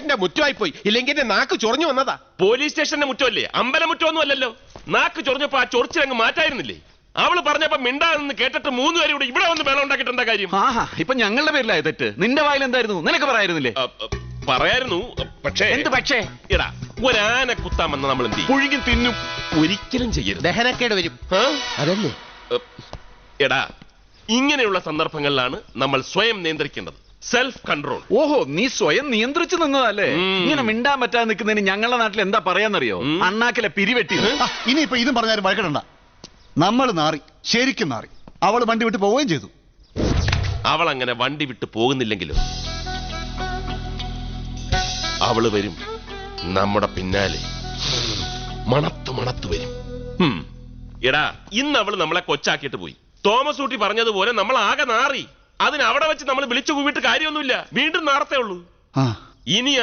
സ്റ്റേഷന്റെ മുറ്റമായി പോയി. ഇല്ലെങ്കിൽ എന്റെ നാക്ക് ചൊറിഞ്ഞു വന്നതാ. പോലീസ് സ്റ്റേഷന്റെ മുറ്റമല്ലേ, അമ്പലമുറ്റമൊന്നും അല്ലല്ലോ. നാക്ക് ചൊറിഞ്ഞപ്പോ ആ ചൊറിച്ചിലങ്ങ് മാറ്റായിരുന്നില്ലേ? അവള് പറഞ്ഞപ്പോ മിണ്ടാന്ന് കേട്ടിട്ട് 3 പേരും കൂടെ ഇവിടെ വന്ന് മേളം ഉണ്ടാക്കിട്ടെന്താ കാര്യം? ഇപ്പൊ ഞങ്ങളുടെ പേരിലായ തെറ്റ്. നിന്റെ വായിൽ എന്തായിരുന്നു? നിനക്ക് പറയായിരുന്നില്ലേ? പറയായിരുന്നു. പക്ഷേ എന്ത് പക്ഷേ? എടാ, ഒരാന കുത്താൻ വന്ന നമ്മൾ എന്ത് പുഴുകി തിന്നും. ഒരിക്കലും ചെയ്യരുത്, ദഹനക്കേട് വരും. അതല്ലേ? എടാ, ഇങ്ങനെയുള്ള സന്ദർഭങ്ങളിലാണ് നമ്മൾ സ്വയം നിയന്ത്രിക്കേണ്ടത്. Self control. ഓഹോ, നീ സ്വയം നിയന്ത്രിച്ചു നിന്നതല്ലേ? ഇങ്ങനെ മിണ്ടാൻ പറ്റാതെ നിൽക്കുന്നതിന് ഞങ്ങളുടെ നാട്ടിൽ എന്താ പറയാന്നറിയോ? അണ്ണാക്കിലെ പിരിവെട്ടി. ഇനിയിപ്പോ ഇതും പറഞ്ഞാലും വഴക്കിടണ്ട. നമ്മൾ നാറി, ശരിക്കും നാറി. അവള് വണ്ടി വിട്ട് പോവുകയും ചെയ്തു. അവൾ അങ്ങനെ വണ്ടി വിട്ട് പോകുന്നില്ലെങ്കിലോ അവള് വരും നമ്മുടെ പിന്നാലെ, മണത്തു വരും. എടാ, ഇന്ന് അവള് നമ്മളെ കൊച്ചാക്കിയിട്ട് പോയി. തോമസ് ഊട്ടി പറഞ്ഞതുപോലെ നമ്മൾ ആകെ നാറി. അതിന് അവിടെ വെച്ച് നമ്മൾ വിളിച്ചു കൂവിട്ട് കാര്യമൊന്നുമില്ല, വീണ്ടും നാറത്തേ ഉള്ളൂ. ഇനിയാണ്